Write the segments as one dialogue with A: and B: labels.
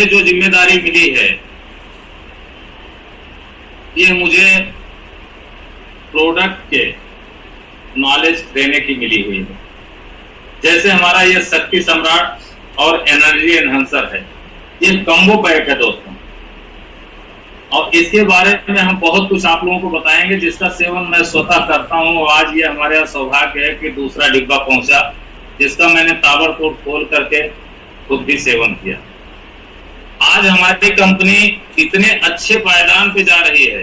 A: मुझे जो जिम्मेदारी मिली है ये मुझे प्रोडक्ट के नॉलेज देने की मिली हुई है। जैसे हमारा ये शक्ति सम्राट और एनर्जी एनहांसर है, ये कॉम्बो पैक है दोस्तों, और इसके बारे में हम बहुत कुछ आप लोगों को बताएंगे जिसका सेवन मैं स्वतः करता हूं। आज ये हमारे सौभाग्य है कि दूसरा डिब्बा पहुंचा जिसका मैंने ताबड़तोड़ खोल करके खुद भी सेवन किया। आज हमारी कंपनी इतने अच्छे पायदान पे जा रही है,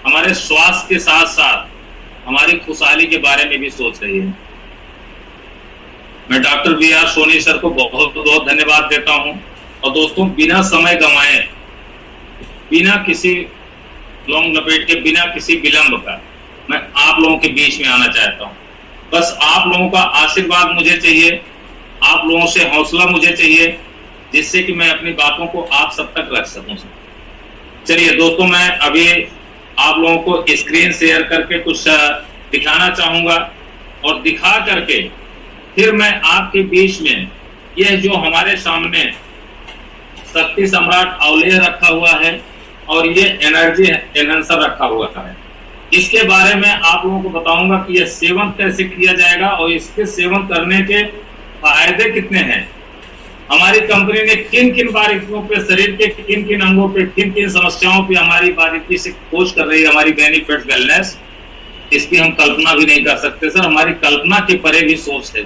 A: हमारे स्वास्थ्य के साथ साथ हमारी खुशहाली के बारे में भी सोच रही है। मैं डॉक्टर BR सोनी सर को बहुत बहुत धन्यवाद देता हूं। और दोस्तों, बिना समय गंवाए, बिना किसी लौंग लपेट के, बिना किसी विलंब का मैं आप लोगों के बीच में आना चाहता हूं। बस आप लोगों का आशीर्वाद मुझे चाहिए, आप लोगों से हौसला मुझे चाहिए, जिससे कि मैं अपनी बातों को आप सब तक रख सकूं। चलिए दोस्तों, मैं अभी आप लोगों को स्क्रीन शेयर करके कुछ दिखाना चाहूंगा और दिखा करके फिर मैं आपके बीच में यह जो हमारे सामने शक्ति सम्राट अवलेह रखा हुआ है और ये एनर्जी एनहांसर रखा हुआ है, इसके बारे में आप लोगों को बताऊंगा कि यह सेवन कैसे किया जाएगा और इसके सेवन करने के फायदे कितने हैं। हमारी कंपनी ने किन किन बारीकियों पे, शरीर के किन किन अंगों पे, किन किन समस्याओं पे हमारी बारीकी से खोज कर रही है हमारी बेनिफिट वेलनेस, इसकी हम कल्पना भी नहीं कर सकते सर। हमारी कल्पना के परे भी सोच है।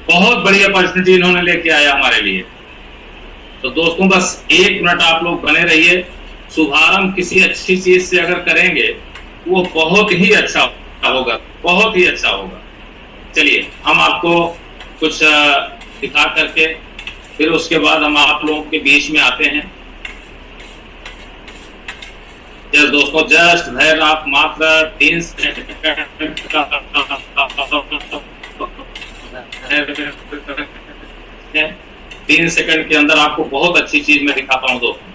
A: बहुत बड़ी अपॉर्चुनिटी इन्होंने लेके आया हमारे लिए। तो दोस्तों, बस 1 मिनट आप लोग बने रहिए। शुभारंभ किसी अच्छी चीज से अगर करेंगे वो बहुत ही अच्छा होगा, बहुत ही अच्छा होगा। चलिए, हम आपको कुछ दिखा करके फिर उसके बाद हम आप लोगों के बीच में आते हैं। यस दोस्तों, जस्ट धैर्य आप मात्र 3 सेकंड के अंदर आपको बहुत अच्छी चीज मैं दिखाता हूं दोस्तों।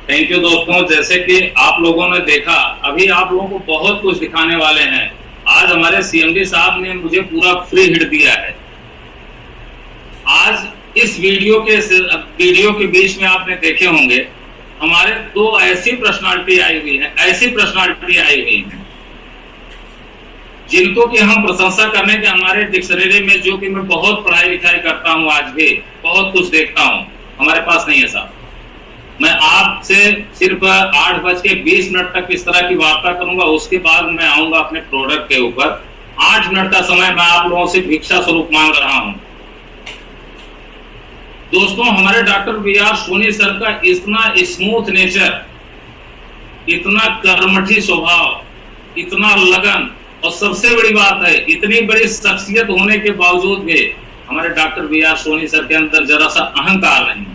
A: थैंक यू दोस्तों। जैसे कि आप लोगों ने देखा, अभी आप लोगों को बहुत कुछ दिखाने वाले हैं। आज हमारे CMD साहब ने मुझे पूरा फ्री हिट दिया है। आज इस वीडियो के बीच में आपने देखे होंगे हमारे 2 ऐसी पर्सनालिटी आई हुई है, जिनको कि हम प्रशंसा करने के हमारे डिक्शनरी में, जो कि मैं बहुत पढ़ाई लिखाई करता हूं, आज भी बहुत कुछ देखता हूं, हमारे पास नहीं है साहब। मैं आपसे सिर्फ 8:20 तक इस तरह की वार्ता करूंगा, उसके बाद मैं आऊंगा अपने प्रोडक्ट के ऊपर। 8 मिनट का समय मैं आप लोगों से भिक्षा स्वरूप मांग रहा हूं। दोस्तों, हमारे डॉक्टर BR सोनी सर का इतना स्मूथ नेचर, इतना कर्मठी स्वभाव, इतना लगन, और सबसे बड़ी बात है, इतनी बड़ी शख्सियत होने के बावजूद भी हमारे डॉक्टर BR सोनी सर के अंदर जरा सा अहंकार नहीं,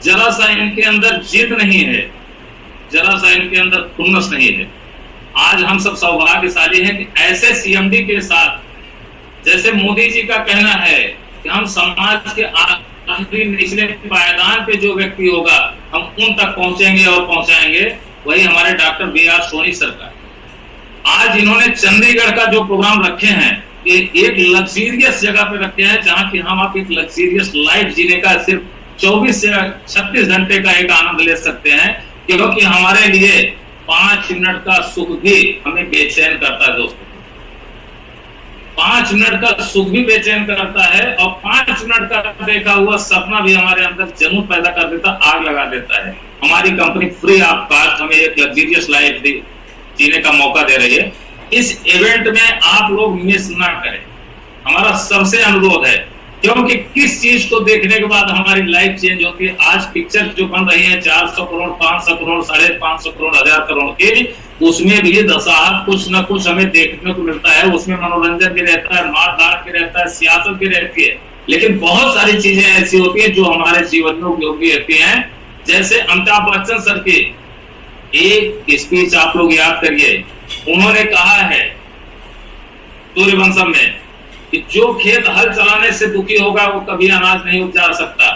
A: जरा सा इनके अंदर जिद नहीं है, जरा सा इनके अंदर खुन्नस नहीं है। आज हम सब सौभाग्यशाली हैं कि ऐसे CMD के साथ, जैसे मोदी जी का कहना है कि हम समाज के आखिरी निचले पायदान पे जो व्यक्ति होगा हम उन तक पहुंचेंगे और पहुंचाएंगे, वही हमारे डॉक्टर BR सोनी सर का। आज इन्होंने चंडीगढ़ का जो प्रोग्राम रखे हैं, ये एक लग्जरियस जगह पे रखे हैं, जहां कि हम आप एक लग्जरियस लाइफ जीने का सिर्फ 24 से 36 घंटे का एक आनंद ले सकते हैं, क्योंकि हमारे लिए 5 मिनट का सुख भी हमें बेचैन करता है दोस्तों। 5 मिनट का सुख भी बेचैन करता है, और 5 मिनट का देखा हुआ सपना भी हमारे अंदर जुनून पैदा कर देता, आग लगा देता है। हमारी कंपनी फ्री ऑफ कॉस्ट हमें एक लग्जरियस लाइफ जीने का मौका दे रही है। इस इवेंट में आप लोग मिस ना करें, हमारा सबसे अनुरोध है, क्योंकि किस चीज को देखने के बाद हमारी लाइफ चेंज होती है। आज पिक्चर जो बन रही है 400 करोड़, 500 करोड़, 550 करोड़, 1000 करोड़ की, उसमें भी दशा कुछ न कुछ हमें देखने को मिलता है। उसमें मनोरंजन भी रहता है, मार धाड़ भी रहता है, सियासत भी रहती है, लेकिन बहुत सारी चीजें ऐसी होती है जो हमारे जीवन में उपयोगी रहती हैं। जैसे अमिताभ बच्चन सर की एक स्पीच आप लोग याद करिए, उन्होंने कहा है सूर्यवंशम में कि जो खेत हल चलाने से दुखी होगा वो कभी अनाज नहीं उपजा सकता,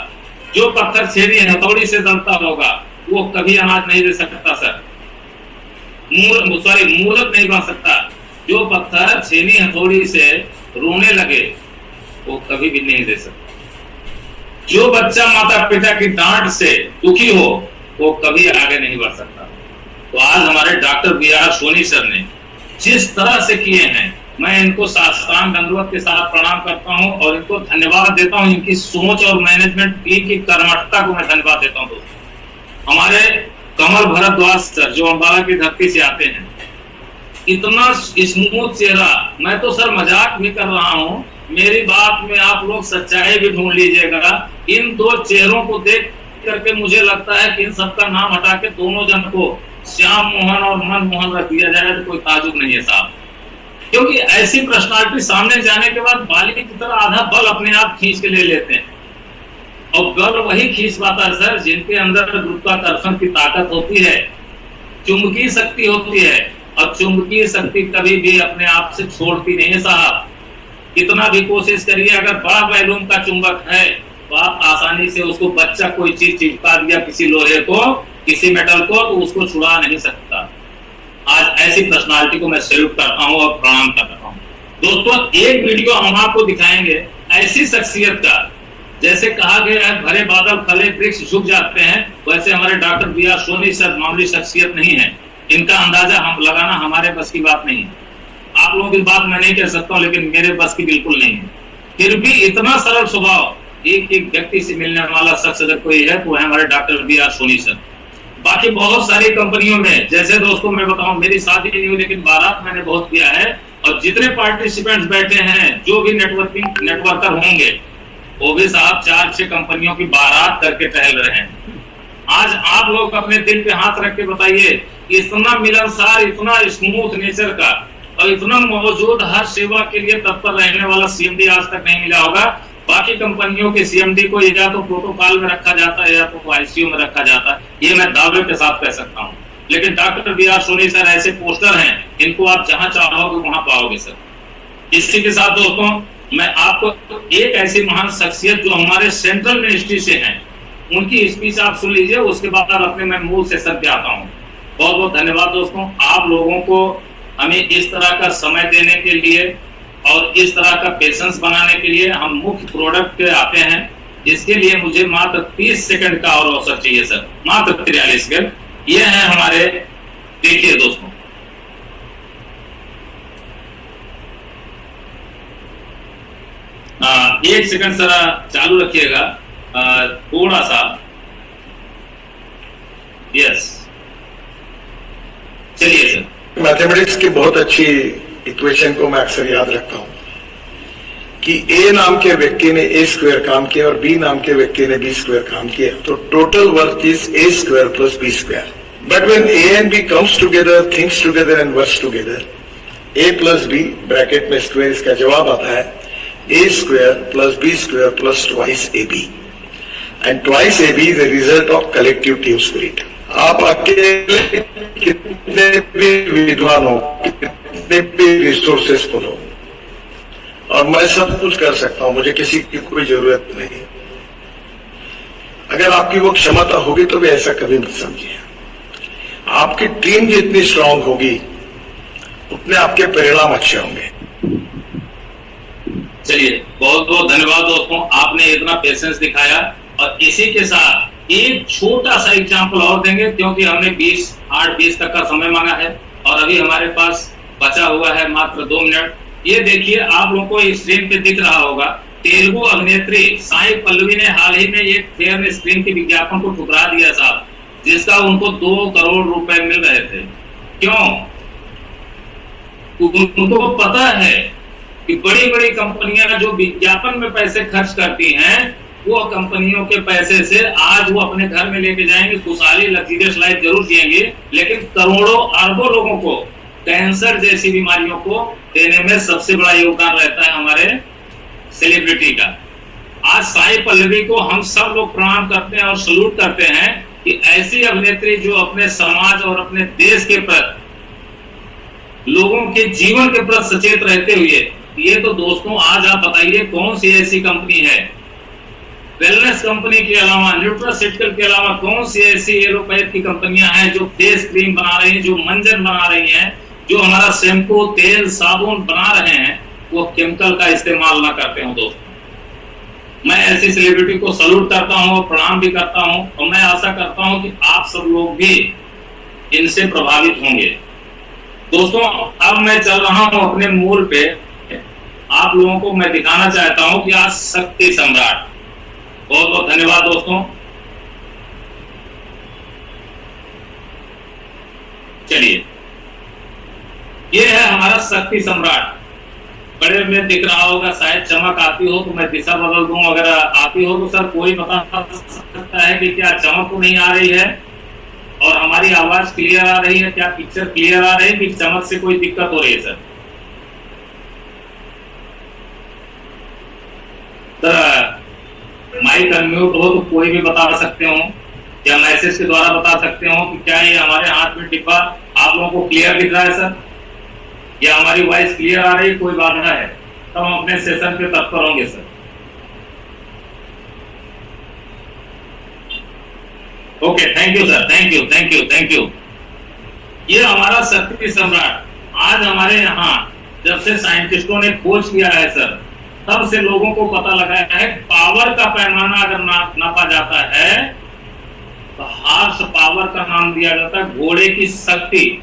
A: जो पत्थर छेड़ी हथौड़ी से जलता होगा वो कभी अनाज नहीं दे सकता सर, मूर्त नहीं बन सकता। जो पत्थर छेनी हथौड़ी से रोने लगे वो कभी भी नहीं दे सकता। जो बच्चा माता पिता की डांट से दुखी हो वो कभी आगे नहीं बढ़ सकता। तो आज हमारे डॉक्टर बी.आर. सोनी सर ने जिस तरह से किए हैं, मैं इनको साष्टांग दंडवत के साथ प्रणाम करता हूं और इनको धन्यवाद देता हूं। इनकी सोच और मैनेजमेंट टीम की कर्मठता को मैं धन्यवाद देता हूं दोस्तों। हमारे कमल भारद्वाज सर जो अम्बाला की धरती से आते हैं, इतना स्मूथ चेहरा, मैं तो सर मजाक भी कर रहा हूं, मेरी बात में आप लोग सच्चाई भी ढूंढ लीजिएगा। इन दो चेहरों को देख करके मुझे लगता है कि इन सबका नाम हटा के दोनों जन को श्याम मोहन और मनमोहन रख दिया जाए तो कोई ताजुब नहीं है साहब, क्योंकि ऐसी पर्सनालिटी सामने जाने के बाद बाली की तरह आधा बल अपने आप खींच के ले लेते हैं, और बल वही खींच पाता है सर जिनके अंदर गुरुत्वाकर्षण की ताकत होती है, चुंबकीय शक्ति होती है, और चुंबकीय शक्ति कभी भी अपने आप से छोड़ती नहीं है साहब। कितना भी कोशिश करिए, अगर बड़ा वैल्यूम का चुंबक है तो आप आसानी से उसको, बच्चा कोई चीज चिपका दिया किसी लोहे को, किसी मेटल को, तो उसको छुड़ा नहीं सकता। आज ऐसी पर्सनालिटी को मैं सैल्यूट करता हूं और प्रणाम करता हूं दोस्तों। एक वीडियो हम आपको दिखाएंगे ऐसी शख्सियत का, जैसे कहा गया है भरे बादल फले वृक्ष झुक जाते हैं, वैसे हमारे डॉक्टर बी.आर. सोनी सर मामूली शख्सियत नहीं है। इनका अंदाजा हम लगाना हमारे बस की बात नहीं है। आप लोगों की बात मैं नहीं कह सकता हूं, लेकिन मेरे बस की बिल्कुल नहीं है। फिर भी इतना सरल स्वभाव, एक एक व्यक्ति से मिलने वाला शख्स अगर कोई है तो है हमारे डॉक्टर बी.आर. सोनी सर। बाकी बहुत सारी कंपनियों में, जैसे दोस्तों मैं बताऊं, मेरी शादी नहीं हुई लेकिन बारात मैंने बहुत किया है, और जितने पार्टिसिपेंट्स बैठे हैं, जो भी नेटवर्कर होंगे, वो भी साहब 4-6 कंपनियों की बारात करके टहल रहे हैं। आज आप लोग अपने दिल पे हाथ रख के बताइए, इतना मिलनसार, इतना स्मूथ नेचर का, और इतना मौजूद, हर सेवा के लिए तत्पर रहने वाला सीएमडी आज तक नहीं मिला होगा। बाकी कंपनियों के सीएमडी को या तो प्रोटोकॉल में रखा जाता है या तो आईसीयू में रखा जाता है, ये मैं दावे के साथ कह सकता हूँ। लेकिन डॉक्टर बी.आर. सोनी सर ऐसे पोस्टर हैं, इनको आप जहां चाहोगे वहां पाओगे सर। इसी के साथ दोस्तों मैं आपको एक ऐसी महान शख्सियत जो हमारे सेंट्रल मिनिस्ट्री से हैं, उनकी स्पीच आप सुन लीजिए, उसके बाद अपने मैं मूल सेशन पे आता हूँ। बहुत बहुत धन्यवाद दोस्तों, आप लोगों को हमें इस तरह का समय देने के लिए और इस तरह का पेशेंस बनाने के लिए। हम मुख्य प्रोडक्ट पे आते हैं, इसके लिए मुझे मात्र 30 सेकंड का और अवसर चाहिए सर, मात्र 43 सेकंड। ये है हमारे, देखिए दोस्तों, एक सेकंड सर चालू रखिएगा, थोड़ा सा, यस, चलिए सर।
B: मैथमेटिक्स की बहुत अच्छी इक्वेशन को मैं अक्सर याद रखता हूं कि ए नाम के व्यक्ति ने ए स्क्वायर काम किया और बी नाम के व्यक्ति ने बी स्क्वायर काम किया, तो total work is A square plus B square. But when A and B comes together, thinks together and works together, A plus B bracket में स्क्वायर, इसका जवाब आता है A square plus B square plus twice A B, and twice A B is the result of collective team spirit. आप अकेले कितने भी विद्वान हो, कितने भी रिसोर्सेस हो, और मैं सब कुछ कर सकता हूं, मुझे किसी की कोई जरूरत नहीं। अगर आपकी वो क्षमता होगी तो भी ऐसा कभी मत समझिए। आपकी टीम जितनी स्ट्रांग होगी उतने आपके परिणाम अच्छे होंगे।
A: चलिए बहुत बहुत धन्यवाद दोस्तों, आपने इतना पेशेंस दिखाया और इसी के साथ एक छोटा सा एग्जाम्पल और देंगे, क्योंकि हमने 20 तक का समय मांगा है और अभी हमारे पास बचा हुआ है मात्र 2 मिनट। ये देखिए, आप लोगों को स्क्रीन पे दिख रहा होगा, तेलुगु अभिनेत्री साई पल्लवी ने हाल ही में एक फेयर स्क्रीन के विज्ञापन को ठुकरा दिया साहब, जिसका उनको 2 करोड़ रुपए मिल रहे थे। क्यों? उनको पता है कि बड़ी बड़ी कंपनियां जो विज्ञापन में पैसे खर्च करती हैं, वो कंपनियों के पैसे से आज वो अपने घर में लेके जाएंगे, खुशहाली लग्जरियस लाइफ जरूर जिएंगे, लेकिन करोड़ों अरबों लोगों को कैंसर जैसी बीमारियों को देने में सबसे बड़ा योगदान रहता है हमारे सेलिब्रिटी का। आज साई पल्लवी को हम सब लोग प्रणाम करते हैं और सलूट करते हैं कि ऐसी अभिनेत्री जो अपने समाज और अपने देश के प्रति, लोगों के जीवन के प्रति सचेत रहते हुए, ये तो दोस्तों आज आप बताइए कौन सी ऐसी कंपनी है, वेलनेस कंपनी के अलावा, न्यूट्रास्यूटिकल के अलावा कौन सी ऐसी एलोपैथ की कंपनियां हैं जो फेस क्रीम बना रही हैं, जो मंजन बना रही हैं, जो हमारा शैम्पू, तेल, साबुन बना रहे हैं, वो केमिकल का इस्तेमाल ना करते हो दोस्तों। मैं ऐसी सेलिब्रिटी को सलूट करता हूं और प्रणाम भी करता हूं, और मैं आशा करता हूं कि आप सब लोग भी इनसे प्रभावित होंगे। दोस्तों, अब मैं चल रहा हूं अपने मूल पे। आप लोगों को मैं दिखाना चाहता हूं कि आज शक्ति सम्राट। बहुत बहुत धन्यवाद दोस्तों। चलिए, ये है हमारा शक्ति सम्राट। बड़े में दिख रहा होगा, शायद चमक आती हो तो मैं दिशा बदल दूं, अगर आती हो तो सर कोई बता सकता है कि क्या चमक तो नहीं आ रही है और हमारी आवाज क्लियर आ रही है, क्या पिक्चर क्लियर आ रही है कि चमक से कोई दिक्कत हो रही है सर? माइक अनम्यूट हो तो कोई भी बता सकते हो, या मैसेज के द्वारा बता सकते हो कि क्या ये हमारे हाथ में डिब्बा आप लोगों को क्लियर दिख रहा है सर, या हमारी वॉइस क्लियर आ रही है, कोई बाधा है तो हम अपने सेशन पे तत्पर होंगे sir. Okay, thank you sir, thank you thank you thank you. ये हमारा शक्ति सम्राट आज हमारे यहाँ जब से साइंटिस्टों ने खोज किया है सर, तब से लोगों को पता लगा है पावर का पैमाना अगर नापा जाता है तो हार्स पावर का नाम दिया जाता है घोड़े की शक्ति।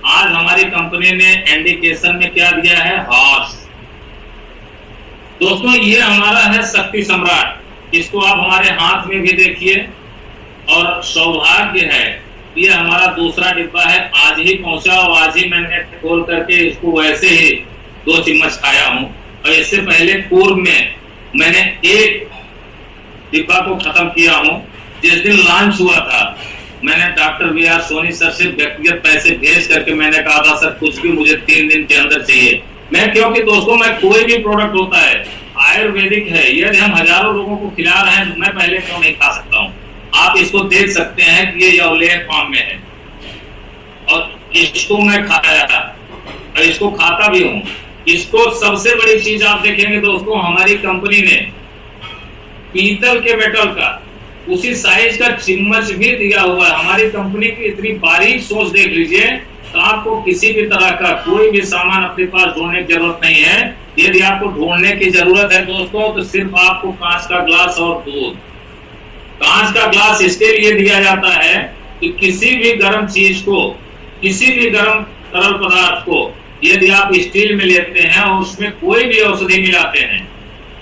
A: आज हमारी कंपनी ने इंडिकेशन में क्या दिया है? हॉर्स। दोस्तों, ये हमारा है शक्ति सम्राट। इसको आप हमारे हाथ में भी देखिए, और सौभाग्य है ये हमारा दूसरा डिब्बा है, आज ही पहुंचा और आज ही मैंने खोल करके इसको वैसे ही 2 चम्मच खाया हूं। और इससे पहले पूर्व में मैंने एक डिब्बा को खत्म किया हूं। जिस दिन लॉन्च हुआ था, मैंने डॉक्टर VR सोनी सर से व्यक्तिगत पैसे भेज करके मैंने कहा था सर कुछ भी मुझे 3 दिन के अंदर चाहिए। मैं, क्योंकि दोस्तों मैं कोई भी प्रोडक्ट होता है आयुर्वेदिक है, यदि हम हजारों लोगों को खिला रहे हैं, मैं पहले क्यों नहीं खा सकता हूँ? आप इसको देख सकते हैं कि ये यौलेट फॉर्म में है और इसको मैं खाया और इसको खाता भी हूँ। इसको सबसे बड़ी चीज आप देखेंगे दोस्तों, हमारी कंपनी ने पीतल के मेटल का उसी साइज का चिम्मच भी दिया हुआ है। हमारी कंपनी की इतनी बारीक सोच देख लीजिए, तो आपको किसी भी तरह का कोई भी सामान अपने पास ढूंढने की जरूरत नहीं है। यदि आपको ढूंढने की जरूरत है दोस्तों, तो सिर्फ आपको कांच का ग्लास और दूध। कांच का ग्लास इसके लिए दिया जाता है कि किसी भी गर्म चीज को, किसी भी गर्म तरल पदार्थ को यदि आप स्टील में लेते हैं और उसमें कोई भी औषधि मिलाते हैं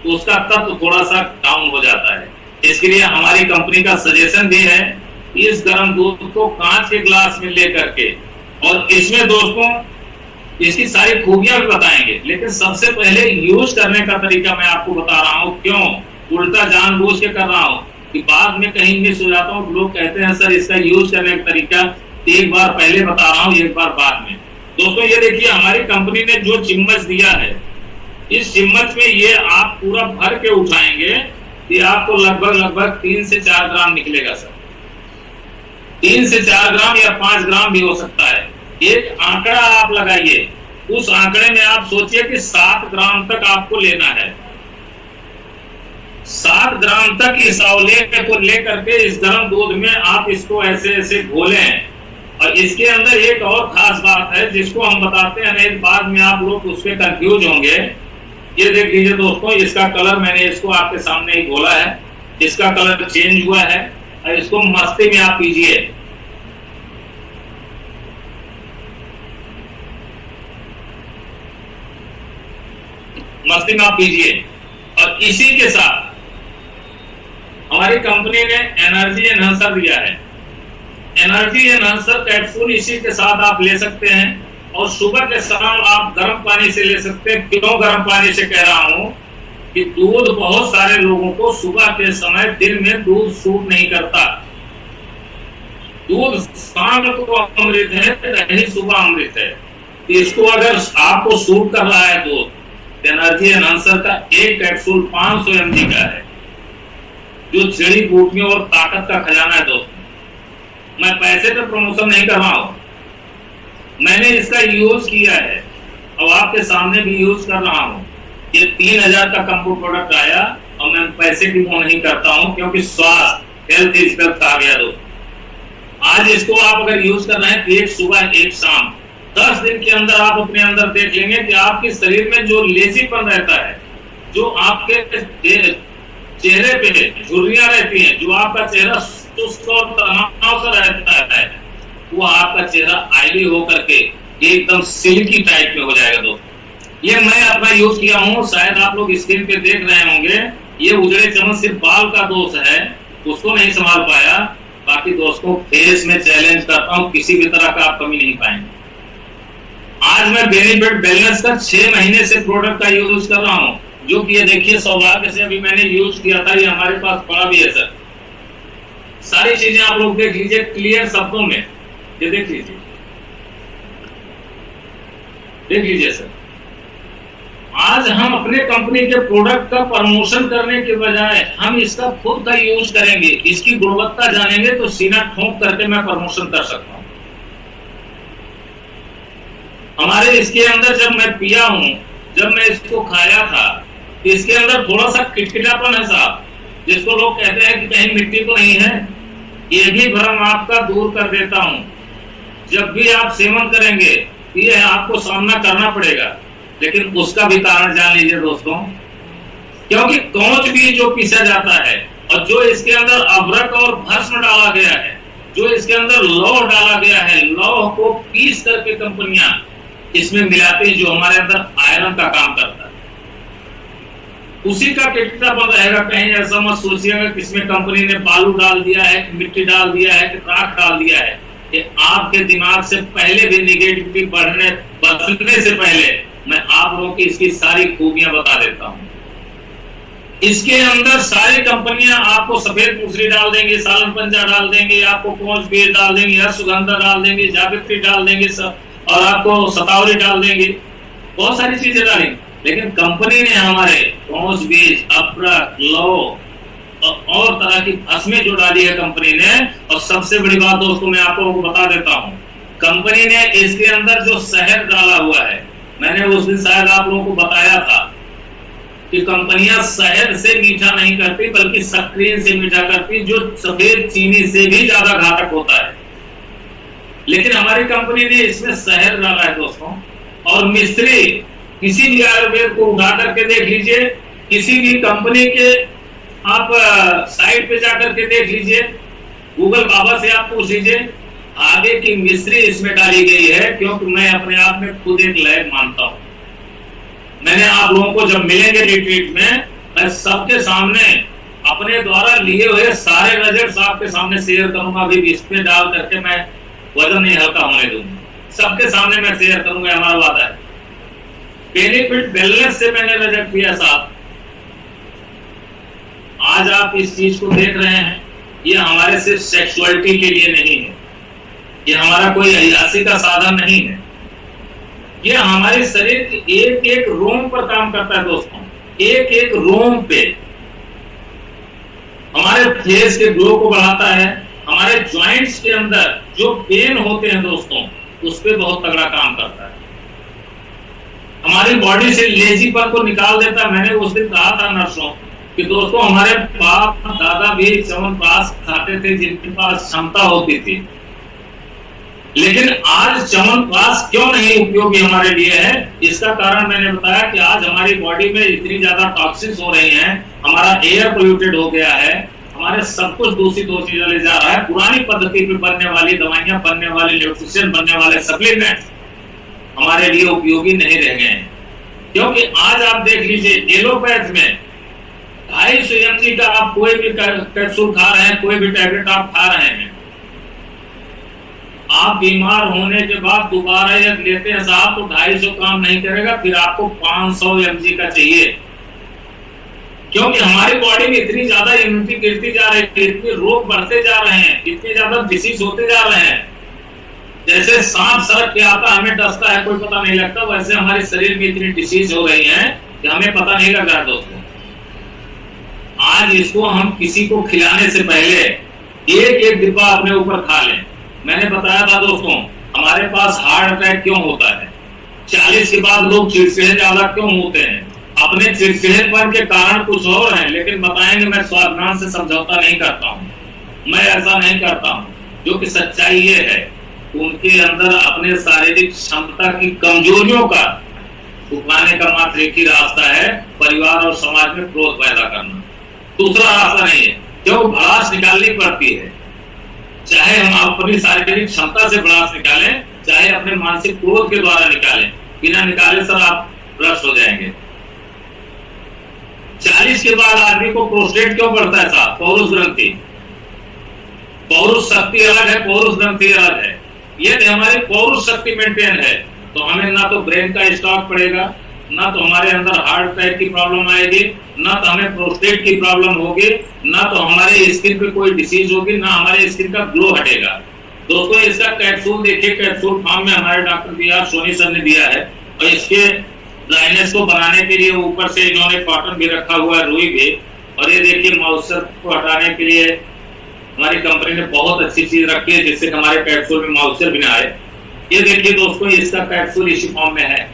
A: तो उसका तत्व थोड़ा सा डाउन हो जाता है। इसके लिए हमारी कंपनी का सजेशन भी है इस गर्म दूध को कांच के ग्लास में लेकर के, और इसमें दोस्तों इसकी सारी खूबियां भी बताएंगे, लेकिन सबसे पहले यूज करने का तरीका मैं आपको बता रहा हूँ। क्यों? उल्टा जानबूझ के कर रहा हूँ कि बाद में कहीं मिस हो जाता हूँ। लोग कहते हैं सर इसका यूज करने का तरीका, एक बार पहले बता रहा हूँ, एक बार बाद में। दोस्तों ये देखिए, हमारी कंपनी ने जो चिम्मच दिया है, इस चिम्मच में ये आप पूरा भर के उठाएंगे, ये आपको लगभग 3 से 4 ग्राम निकलेगा सर। 3 से 4 ग्राम या 5 ग्राम भी हो सकता है। एक आंकड़ा आप लगाइए, उस आंकड़े में आप सोचिए कि 7 ग्राम तक आपको लेना है। 7 ग्राम तक इस आंवले को लेकर के इस गर्म दूध में आप इसको ऐसे ऐसे घोलें। और इसके अंदर एक और खास बात है जिसको हम बताते हैं, नहीं बाद में आप लोग उसमें कंफ्यूज होंगे। ये देख लीजिए दोस्तों, इसका कलर मैंने इसको आपके सामने ही घोला है। इसका कलर चेंज हुआ है और इसको मस्ती में आप पीजिए। मस्ती में आप पीजिए। और इसी के साथ हमारी कंपनी ने एनर्जी एनहांसर दिया है। एनर्जी एनहांसर कैप्सूल इसी के साथ आप ले सकते हैं और सुबह के शाम आप गर्म पानी से ले सकते हैं। क्यों गर्म पानी से कह रहा हूं कि दूध बहुत सारे लोगों को सुबह के समय, दिन में दूध सूट नहीं करता। दूध शाम को अमृत है, दही सुबह अमृत है। इसको अगर आपको सूट कर रहा है दूध, एनर्जी एनहांसर का एक कैप्सूल 500 mg का है, जो जड़ी बूटियों और ताकत का खजाना है दोस्तों। मैं पैसे पे प्रमोशन नहीं कर रहा हूं, मैंने इसका यूज किया है और आपके सामने भी यूज कर रहा हूं। ये 3000 का कंबो प्रोडक्ट आया और मैं पैसे की वो नहीं करता हूं, क्योंकि स्वास्थ्य, हेल्थ इज वेल्थ आ गया दोस्तों। आज इसको आप अगर यूज कर रहे हैं, एक सुबह एक शाम, 10 दिन के अंदर आप अपने अंदर देख लेंगे कि आपके शरीर में जो लेजीपन रहता है, जो आपके चेहरे पे झुर्रियां रहती हैं, जो आपका चेहरा सुस्त और तनाव सा रहता है, वो आपका चेहरा ऑयली होकर के एकदम सिल्की टाइप में हो जाएगा दोस्तों। ये मैं अपना यूज किया हूँ, शायद आप लोग स्क्रीन पे देख रहे होंगे। ये उजड़े चमन सिर्फ बाल का दोष है, उसको नहीं संभाल पाया। बाकी दोस्तों फेस में चैलेंज करता हूँ, किसी भी तरह का आप कमी नहीं पाएंगे। आज मैं बेनिफिट वेलनेस का 6 महीने से प्रोडक्ट का यूज कर रहा हूँ, जो कि ये देखिए सौभाग्य से अभी मैंने यूज किया था, ये हमारे पास पड़ा भी है सर। सारी चीजें आप लोग देख लीजिए क्लियर शब्दों में, ये देख लीजिए, देख लीजिए सर। आज हम अपने कंपनी के प्रोडक्ट का प्रमोशन करने के बजाय हम इसका खुद का यूज करेंगे, इसकी गुणवत्ता जानेंगे तो सीना ठोक करके मैं प्रमोशन कर सकता हूं। हमारे इसके अंदर जब मैं पिया हूं, जब मैं इसको खाया था, इसके अंदर थोड़ा सा किटकिटापन है साहब, जिसको लोग कहते हैं कि कहीं मिट्टी तो नहीं है। ये भी भ्रम आपका दूर कर देता हूं। जब भी आप सेवन करेंगे, ये आपको सामना करना पड़ेगा, लेकिन उसका भी कारण जान लीजिए दोस्तों। क्योंकि कांच भी जो पीसा जाता है और जो इसके अंदर अभ्रक और भस्म डाला गया है, जो इसके अंदर लौह डाला गया है, लौह को पीस करके कंपनियां इसमें मिलाती है, जो हमारे अंदर आयरन का काम करता है। उसी का किटकिटापन रहेगा। कहीं ऐसा मत सोचिएगा कि इसमें कंपनी ने बालू डाल दिया है, मिट्टी डाल दिया है, कि राख डाल दिया है। कि आपके दिमाग से पहले भी निगेटिविटी बचने से पहले मैं आप लोगों की इसकी सारी खूबियां बता देता हूं। इसके अंदर सारी कंपनियां आपको सफेद पूसरी डाल देंगे, सालन पंजा डाल देंगे, आपको पहुंच बीज डाल देंगे, अश्वगंधा डाल देंगे, जावित्री डाल देंगे और आपको सतावरी डाल देंगे, बहुत सारी चीजें डालेंगे। लेकिन कंपनी ने हमारे पहुंच बीज, अभ्रक, लौह और तरह की भस्में जो डाली है कंपनी ने। और सबसे बड़ी बात दोस्तों मैं आपको बता देता हूं, कंपनी ने इसके अंदर जो शहद डाला हुआ है, मैंने उस दिन शायद आप लोगों को बताया था कि कंपनियां शहद से मीठा नहीं करती, बल्कि सक्रिय से मीठा करती, जो सफेद चीनी से भी ज्यादा घातक होता है। लेकिन हमारी कंपनी ने इसमें शहद डाला है दोस्तों। और मिस्त्री, किसी भी आयुर्वेद को उठा करके देख लीजिए, किसी भी कंपनी के आप साइट पे जाकर के देख लीजिए, गूगल बाबा से आप पूछ लीजिए, आगे की मिश्री इसमें डाली गई है। क्योंकि मैं अपने आप में खुद एक लैब मानता हूं। मैंने आप लोगों को जब मिलेंगे रिट्रीट में, मैं सबके सामने अपने द्वारा लिए हुए सारे रिजल्ट्स आपके सामने शेयर करूंगा। अभी इस पे डाल करके मैं वजन नहीं हल्का होने दूंगा, सबके सामने मैं शेयर करूंगा, हमारा वादा है। बेनिफिट वेलनेस से मैंने रिजल्ट किया साहब। आज आप इस चीज को देख रहे हैं, ये हमारे सिर्फ सेक्सुअलिटी के लिए नहीं है, ये हमारा कोई अयासी का साधन नहीं है। ये हमारे शरीर के एक एक रोम पर काम करता है दोस्तों, एक एक रोम पे। हमारे फेस के ग्लो को बढ़ाता है, हमारे जॉइंट्स के अंदर जो पेन होते हैं दोस्तों, उस पे बहुत तगड़ा काम करता है। हमारी बॉडी से लेजीपन को निकाल देता है। मैंने उस दिन कहा था नर्सों कि दोस्तों हमारे बाप दादा भी च्यवनप्राश खाते थे, जिनके पास क्षमता होती थी। लेकिन आज च्यवनप्राश क्यों नहीं उपयोगी हमारे लिए है, इसका कारण मैंने बताया कि आज हमारी बॉडी में इतनी ज्यादा टॉक्सिन्स हो रही हैं, हमारा एयर पोल्यूटेड हो गया है, हमारे सब कुछ दूषित होते चले जा रहा है। पुरानी पद्धति पे बनने वाली दवाइयां, बनने वाले न्यूट्रिशन, बनने वाले सप्लीमेंट हमारे लिए उपयोगी नहीं रह गए हैं। क्योंकि आज आप देख लीजिए एलोपैथ में 250 mg का आप कोई भी कैप्सूल खा रहे हैं, कोई भी टैबलेट आप खा रहे हैं, आप बीमार होने के बाद दोबारा यदि लेते हैं साहब तो 250 काम नहीं करेगा, फिर आपको 500 mg का चाहिए। क्योंकि हमारी बॉडी में इतनी ज्यादा इम्यूनिटी गिरती जा रही है, इतने रोग बढ़ते जा रहे हैं, इतने ज्यादा डिसीज होते जा रहे हैं। जैसे सांप सड़क के आता हमें डसता है, कोई पता नहीं लगता, वैसे हमारे शरीर में इतनी डिसीज हो रही है कि हमें पता नहीं लग रहा। दोस्तों आज इसको हम किसी को खिलाने से पहले एक एक डिब्बा अपने ऊपर खा लें। मैंने बताया था दोस्तों हमारे पास हार्ट अटैक क्यों होता है, 40 के बाद लोग चिड़चिड़े ज्यादा क्यों होते हैं, अपने चिड़चिड़ेपन के कारण कुछ और हैं, लेकिन बताएंगे। मैं स्वाभिमान से समझौता नहीं करता हूँ, मैं ऐसा नहीं करता हूँ। जो कि सच्चाई ये है, उनके अंदर अपने शारीरिक क्षमता की कमजोरियों का छुपाने का मात्र एक ही रास्ता है, परिवार और समाज में क्रोध पैदा करना। दूसरा रास्ता नहीं है, क्यों भड़ास निकालनी पड़ती है। चाहे हम अपनी शारीरिक क्षमता से भड़ास निकालें, चाहे अपने मानसिक क्रोध के द्वारा निकालें, बिना निकाले सर आप भ्रष्ट हो जाएंगे। 40 के बाद आदमी को प्रोस्टेट क्यों बढ़ता है साहब? पौरुष ग्रंथि, पौरुष शक्ति अलग है, पौरुष ग्रंथि अलग है। यदि हमारी पौरुष शक्ति मेंटेन है तो हमें ना तो ब्रेन का स्टॉक पड़ेगा, ना तो हमारे अंदर हार्ट अटैक की प्रॉब्लम आएगी, ना तो हमें प्रोस्टेट की प्रॉब्लम होगी, ना तो हमारे स्किन पे कोई डिसीज होगी, ना हमारे स्किन का ग्लो हटेगा। दोस्तों इसका कैप्सूल देखिए, कैप्सूल फॉर्म में हमारे डॉक्टर बी.आर. सोनी सर ने दिया है, और इसके ड्राइनेस को बनाने के लिए ऊपर से इन्होंने कॉटन भी रखा हुआ है, रुई भी। और ये देखिए मॉइस्चर को हटाने के लिए हमारी कंपनी ने बहुत अच्छी चीज रखी है, जिससे हमारे कैप्सूल में मॉइस्चर भी ना आए। ये देखिए दोस्तों इसका कैप्सूल इसी फॉर्म में है,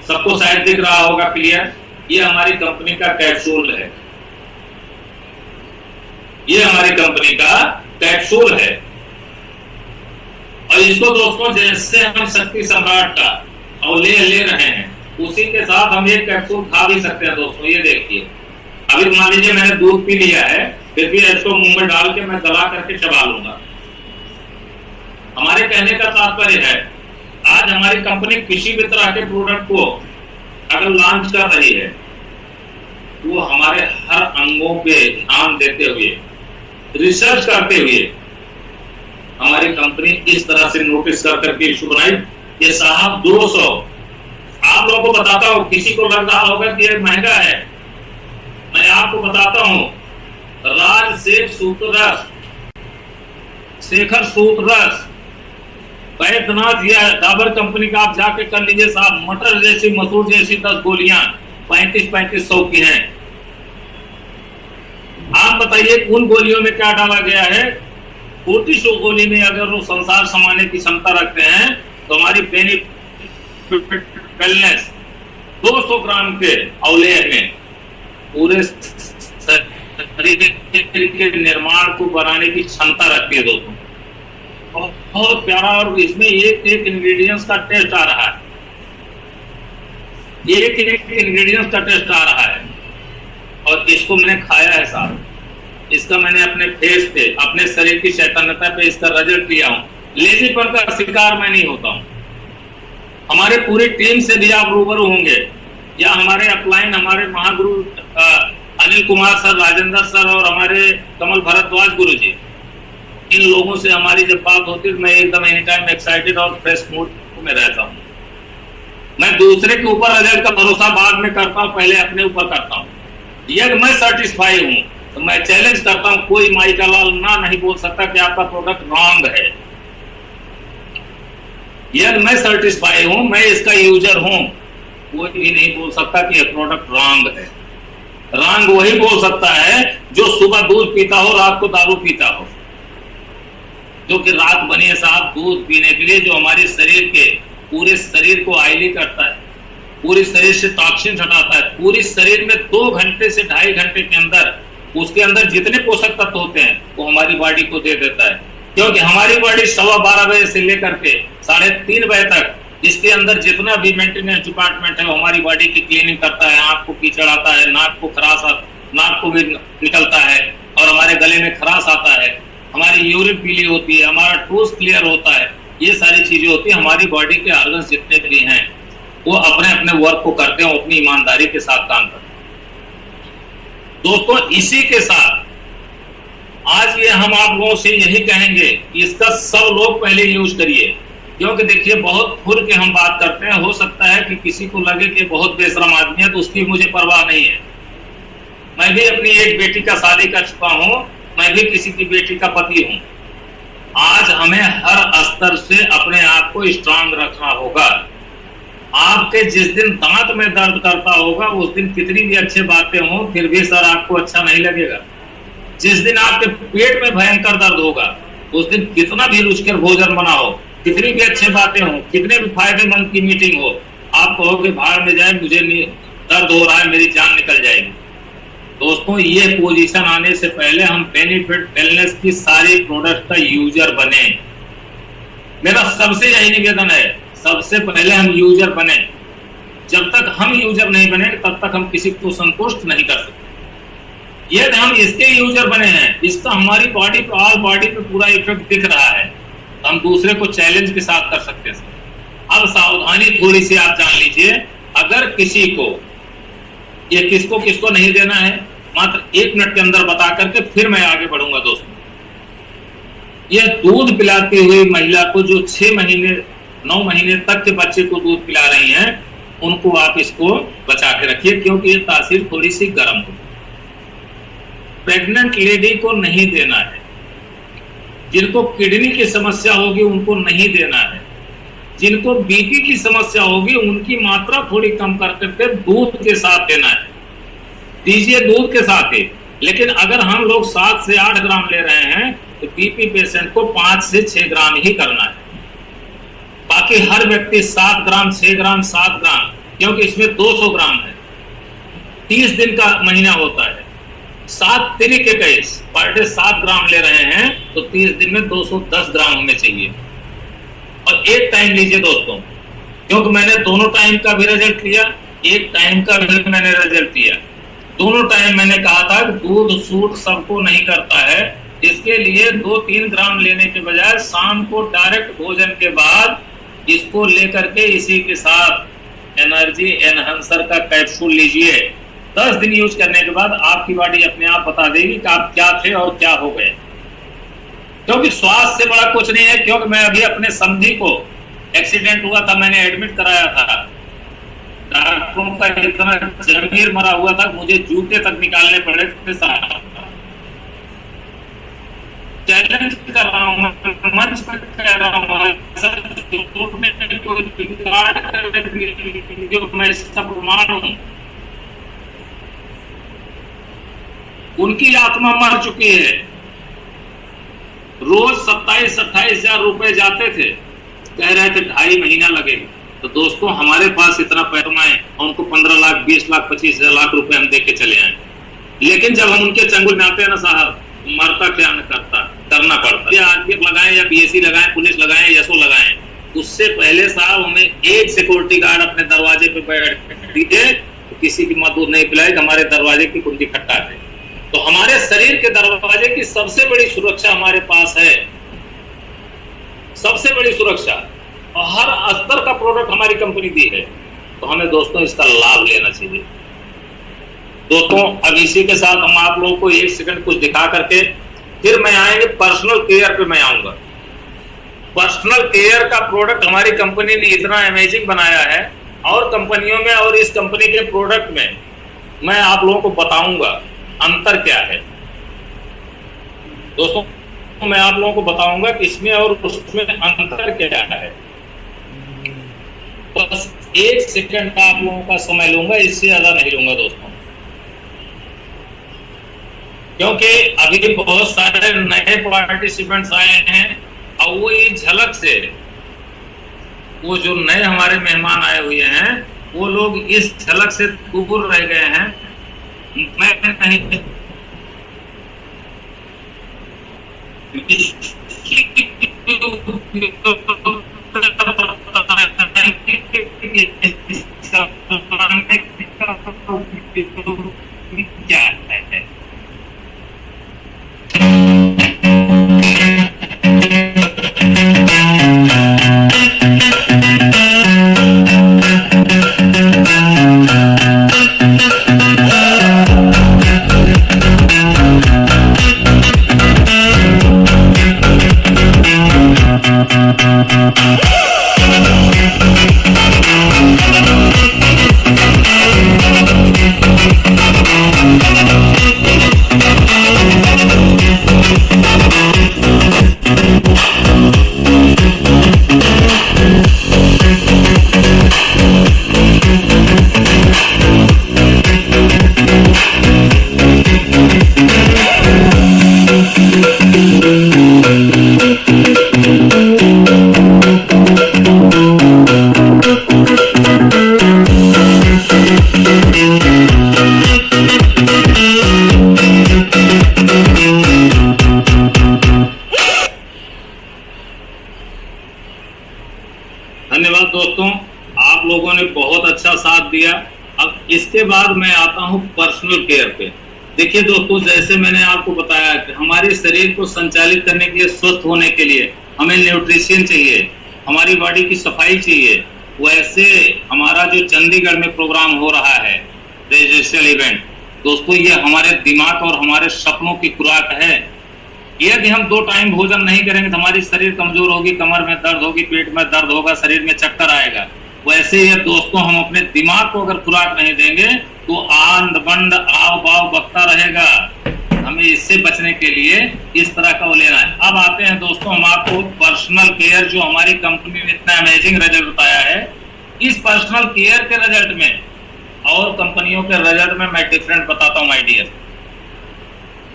A: सबको शायद दिख रहा होगा क्लियर। ये हमारी कंपनी का कैप्सूल है, ये हमारी कंपनी का कैप्सूल है। और इसको दोस्तों जैसे हम शक्ति सम्राट का और ले रहे हैं, उसी के साथ हम एक कैप्सूल खा भी सकते हैं। दोस्तों ये देखिए, अभी मान लीजिए मैंने दूध पी लिया है, फिर भी इसको मुंह में डाल के मैं दबा करके चबा लूंगा। हमारे कहने का तात्पर्य है, आज हमारी कंपनी किसी भी तरह के प्रोडक्ट को अगर लॉन्च कर रही है, वो हमारे हर अंगों पे ध्यान देते हुए, रिसर्च करते हुए हमारी कंपनी इस तरह से नोटिस कर करके इशू बनाई। ये साहब 200, आप लोगों को बताता हूं, किसी को लग रहा होगा कि ये महंगा है, मैं आपको बताता हूं, राजशेखर सूत्ररस, शेखर सूत्ररस, बैद्यनाथ या डाबर कंपनी का आप जाके कर लीजिए साहब, मटर जैसी, मसूर जैसी 10 गोलियां 3500 की हैं। आप बताइए उन गोलियों में क्या डाला गया है? 40 गोली में अगर वो संसार समाने की क्षमता रखते हैं, तो हमारी बेनिफिट वेलनेस 200 ग्राम के अवलेह में पूरे शरीर के निर्माण को बनाने की क्षमता रखती है दोस्तों। बहुत प्यारा, और इसमें एक इंग्रेडिएंट्स का टेस्ट आ रहा है, एक इंग्रेडिएंट्स का टेस्ट आ रहा है। और इसको मैंने खाया है साहब, इसका मैंने अपने फेस पे, अपने शरीर की चैतन्यता पे इसका रिजल्ट लिया हूँ। लेजीपन का शिकार मैं नहीं होता हूँ। हमारे पूरी टीम से भी आप रूबरू होंगे, या हमारे अपलाइन, हमारे महागुरु अनिल कुमार सर, राजेंद्र सर और हमारे कमल भरद्वाज गुरु जी, इन लोगों से हमारी जब बात होती है, मैं एकदम एनी टाइम एक्साइटेड और फ्रेश मूड में रहता हूँ। मैं दूसरे के ऊपर रिजल्ट का भरोसा बाद में करता हूँ, पहले अपने ऊपर करता हूँ। यदि मैं सर्टिस्फाई हूँ तो मैं चैलेंज करता हूँ, कोई माई का लाल ना नहीं बोल सकता कि आपका प्रोडक्ट रॉन्ग है। यदि मैं सर्टिस्फाई हूँ, मैं इसका यूजर हूँ, कोई भी नहीं बोल सकता कि यह प्रोडक्ट रॉन्ग है। रॉन्ग वही बोल सकता है जो सुबह दूध पीता हो, रात को दारू पीता हो। जो कि रात बनी है साहब दूध पीने के लिए, जो हमारे शरीर के पूरे शरीर को ऑयली करता है, पूरे शरीर से टॉक्सिन हटाता है, पूरे शरीर में 2 घंटे से 2.5 घंटे के अंदर उसके अंदर जितने पोषक तत्व होते हैं वो हमारी बॉडी को दे देता है। क्योंकि हमारी बॉडी 12:15 बजे से लेकर के 3:30 बजे तक इसके अंदर जितना भी मेंटेनेंस डिपार्टमेंट है वो हमारी बॉडी की क्लीनिंग करता है। आंख को कीचड़ आता है, नाक को खराश, नाक को भी निकलता है और हमारे गले में खराश आता है, हमारी यूरिन पीली होती है, हमारा टूथ क्लियर होता है। ये सारी चीजें होती है। हमारी बॉडी के ऑर्गन्स जितने भी हैं वो अपने अपने वर्क को करते हैं, अपनी ईमानदारी के साथ काम करते हैं। दोस्तों, इसी के साथ आज ये हम आप लोगों से यही कहेंगे कि इसका सब लोग पहले यूज करिए, क्योंकि देखिए बहुत खुल के हम बात करते हैं। हो सकता है कि किसी को लगे कि बहुत बेशरम आदमी है, तो उसकी मुझे परवाह नहीं है। मैं भी अपनी एक बेटी का शादी कर चुका हूं, मैं भी किसी की बेटी का पति हूं। आज हमें हर स्तर से अपने आप को स्ट्रांग रखना होगा। आपके जिस दिन दांत में दर्द करता होगा उस दिन कितनी भी अच्छी बातें हों फिर भी सर आपको अच्छा नहीं लगेगा। जिस दिन आपके पेट में भयंकर दर्द होगा उस दिन कितना भी रुचिकर भोजन बना हो, कितनी भी अच्छी बातें हो, कितने भी फायदेमंद की मीटिंग हो, आप कहोगे भाड़ में जाए, मुझे दर्द हो रहा है, मेरी जान निकल जाएगी। दोस्तों, ये पोजीशन आने से पहले हम बेनिफिट वेलनेस की सारी प्रोडक्ट का यूजर बने। मेरा सबसे यही निवेदन है, सबसे पहले हम यूजर बने। जब तक हम यूजर नहीं बने तब तक हम किसी को संतुष्ट नहीं कर सकते। यदि हम इसके यूजर बने हैं, इसका हमारी बॉडी पे, ऑल बॉडी पे पूरा इफेक्ट दिख रहा है, तो हम दूसरे को चैलेंज के साथ कर सकते हैं। अब सावधानी थोड़ी सी आप जान लीजिए, अगर किसी को ये किसको नहीं देना है, मात्र 1 मिनट के अंदर बता करके फिर मैं आगे बढ़ूंगा। दोस्तों, यह दूध पिलाती हुई महिला को जो 6 महीने 9 महीने तक के बच्चे को दूध पिला रही हैं, उनको आप इसको बचा के रखिए, क्योंकि ये तासीर थोड़ी सी गर्म होगी। प्रेग्नेंट लेडी को नहीं देना है, जिनको किडनी की समस्या होगी उनको नहीं देना है, जिनको बीपी की समस्या होगी उनकी मात्रा थोड़ी कम करके दूध के साथ देना है। दीजिए दूध के साथ ही, लेकिन अगर हम लोग 7 से 8 ग्राम ले रहे हैं तो बीपी पेशेंट को 5 से 6 ग्राम ही करना है। बाकी हर व्यक्ति 7 ग्राम, 6 ग्राम, 7 ग्राम, क्योंकि इसमें 200 ग्राम है। 30 दिन का महीना होता है, 7 तिरिक 21 पर डे 7 ग्राम ले रहे हैं तो 30 दिन में 210 ग्राम होने चाहिए। और एक टाइम लीजिए दोस्तों, क्योंकि मैंने दोनों टाइम का भी रिजल्ट लिया, एक टाइम का भी मैंने रिजल्ट लिया। दोनों टाइम मैंने कहा था कि दूध सूट सबको नहीं करता है, इसके लिए 2-3 ग्राम लेने के बजाय शाम को डायरेक्ट भोजन के बाद इसको लेकर के इसी के साथ एनर्जी एनहांसर का कैप्सूल लीजिए। 10 दिन यूज करने के बाद आपकी बॉडी अपने आप बता देगी कि आप क्या थे और क्या हो गए। क्योंकि स्वास्थ्य से बड़ा कुछ नहीं है। क्योंकि मैं अभी अपने समझी को, एक्सीडेंट हुआ था, मैंने एडमिट कराया था, डॉक्टरों का इतना जमीर मरा हुआ था, मुझे जूते तक निकालने पड़े थे। चैलेंज कर रहा हूँ, मंच पर कह रहा हूँ, मैं इसका प्रमाण हूँ। उनकी आत्मा मर चुकी है। रोज 27-28 हजार रुपए जाते थे, कह रहे थे 2.5 महीना लगेगा। तो दोस्तों, हमारे पास इतना पैसा है, उनको 15 लाख, 20 लाख, 25 लाख रुपए हम देके चले आए। लेकिन जब हम उनके चंगुल में आते हैं ना साहब, मरता क्या न करता, करना पड़ता। या आरपीएफ लगाएं, या बीएससी लगाएं, पुलिस लगाएं, एसओ लगाएं, उससे पहले साहब हमें एक सिक्योरिटी गार्ड अपने दरवाजे पे बैठ दीजिए, तो किसी की मां दूध नहीं पिलाए, हमारे दरवाजे की कुंडी खटका दे। तो हमारे शरीर के दरवाजे की सबसे बड़ी सुरक्षा हमारे पास है, सबसे बड़ी सुरक्षा, और हर स्तर का प्रोडक्ट हमारी कंपनी दी है। तो हमें दोस्तों इसका लाभ लेना चाहिए। दोस्तों, अब इसी के साथ हम आप लोगों को 1 सेकंड कुछ दिखा करके फिर मैं आएंगे पर्सनल केयर पे। मैं आऊंगा पर्सनल केयर का प्रोडक्ट हमारी कंपनी ने इतना अमेजिंग बनाया है, और कंपनियों में और इस कंपनी के प्रोडक्ट में मैं आप लोगों को बताऊंगा अंतर क्या है। दोस्तों, मैं आप लोगों को बताऊंगा कि इसमें और उसमें अंतर क्या है। बस 1 सेकंड का आप लोगों का समय लूंगा, इससे ज्यादा नहीं लूंगा दोस्तों, क्योंकि अभी बहुत सारे नए पार्टिसिपेंट्स आए हैं, और वो इस झलक से, वो जो नए हमारे मेहमान आए हुए हैं, वो लोग इस झलक से दूर रह गए हैं। मैं नहीं क्या है? धन्यवाद दोस्तों, आप लोगों ने बहुत अच्छा साथ दिया। अब इसके बाद मैं आता हूं पर्सनल केयर पे। देखिए दोस्तों, जैसे मैंने आपको बताया कि हमारे शरीर को संचालित करने के लिए, स्वस्थ होने के लिए हमें न्यूट्रिशन चाहिए, हमारी बॉडी की सफाई चाहिए। वैसे हमारा जो चंडीगढ़ में प्रोग्राम हो रहा है, रेजिडेंशियल इवेंट, दोस्तों ये हमारे दिमाग और हमारे सपनों की खुराक है। यदि हम 2 टाइम भोजन नहीं करेंगे तो हमारी शरीर कमजोर होगी, कमर में दर्द होगी, पेट में दर्द होगा, शरीर में चक्कर आएगा। वैसे ये दोस्तों, हम अपने दिमाग को अगर खुराक नहीं देंगे तो आंध बंद आव बाव बकता रहेगा। हमें इससे बचने के लिए इस तरह का वो लेना है। अब आते हैं दोस्तों, हम आपको पर्सनल केयर, जो हमारी कंपनी ने इतना अमेजिंग रिजल्ट बताया है, इस पर्सनल केयर के रिजल्ट में और कंपनियों के रिजल्ट में मैं डिफरेंट बताता हूँ माय डियर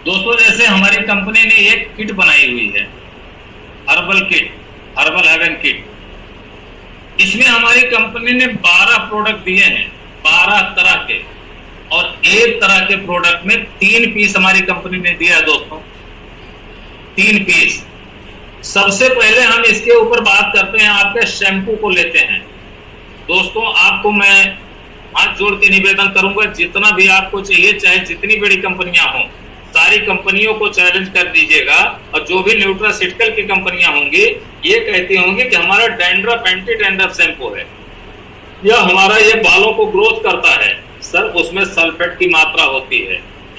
A: दोस्तों। जैसे हमारी कंपनी ने एक किट बनाई हुई है, herbal kit, herbal heaven kit. इसमें हमारी कंपनी ने 12 प्रोडक्ट दिए हैं, 12 तरह के, और एक तरह के प्रोडक्ट में 3 पीस हमारी कंपनी ने दिया है दोस्तों, 3 पीस। सबसे पहले हम इसके ऊपर बात करते हैं, आपके शैम्पू को लेते हैं। दोस्तों, आपको मैं हाथ जोड़ के निवेदन करूंगा, जितना भी आपको चाहिए, चाहे जितनी बड़ी कंपनियां हों, सारी कंपनियों को चैलेंज कर दीजिएगा। और जो भी न्यूट्रासिटिकल की कंपनियां होंगी, ये कहती होंगी कि हमारा डैंड्रफ एंटी डैंड्रफ शैम्पू है, या हमारा ये बालों को ग्रोथ करता है। सर, उसमें सल्फेट की मात्रा होती है,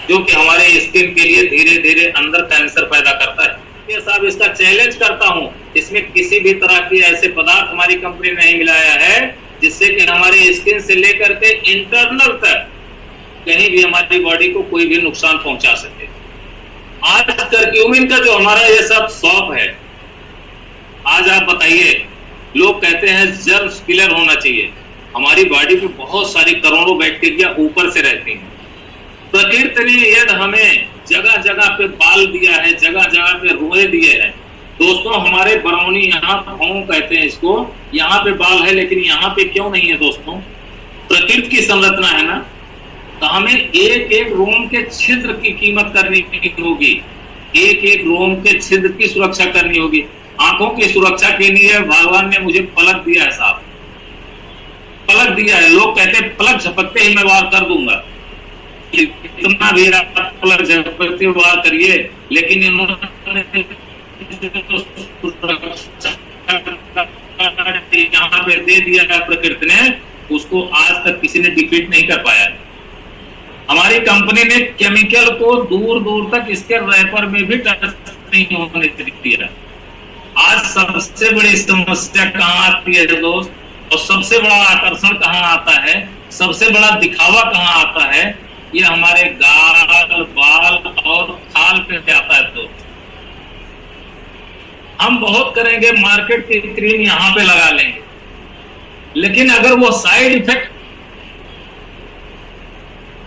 A: जो कि हमारे स्किन के लिए धीरे धीरे अंदर कैंसर पैदा करता है। ये साहब, इसका चैलेंज करता हूं, इसमें किसी भी तरह के ऐसे पदार्थ हमारी कंपनी ने नहीं मिलाया है जिससे कि हमारे स्किन से लेकर के इंटरनल तक कहीं भी हमारी बॉडी को कोई भी नुकसान पहुंचा सके। आज करक्यूमिन का जो हमारा ये सब शॉप है, आज आप बताइए, लोग कहते हैं जर्म किलर होना चाहिए। हमारी बॉडी पे बहुत सारी करोड़ों बैक्टीरिया ऊपर से रहती हैं। प्रकृति ने यदि हमें जगह जगह पे बाल दिया है, जगह जगह पे रोए दिए हैं। दोस्तों, हमारे बरौनी यहाँ भाव कहते हैं इसको, यहाँ पे बाल है, लेकिन यहाँ पे क्यों नहीं है दोस्तों? प्रकृति की संरचना है ना। तो हमें एक एक रोम के छिद्र की कीमत करनी होगी, एक एक रोम के छिद्र की सुरक्षा करनी होगी। आंखों की सुरक्षा के लिए भगवान ने मुझे पलक दिया है साहब, पलक दिया है। लोग कहते हैं पलक झपकते ही मैं वार कर दूंगा, इतना भी आप पलक झपकते वार करिए, लेकिन इन्होंने यहाँ पे दे दिया है प्रकृति ने, उसको आज तक किसी ने डिफीट नहीं कर पाया। हमारी कंपनी ने केमिकल को दूर दूर तक इसके रैपर में भी टच नहीं होने दिया। आज सबसे बड़ी समस्या कहाँ आती है दोस्त, और सबसे बड़ा आकर्षण कहाँ आता है, सबसे बड़ा दिखावा कहाँ आता है? ये हमारे गाल, बाल और खाल पे आता है। तो हम बहुत करेंगे, मार्केट की क्रीम यहाँ पे लगा लेंगे, लेकिन अगर वो साइड इफेक्ट,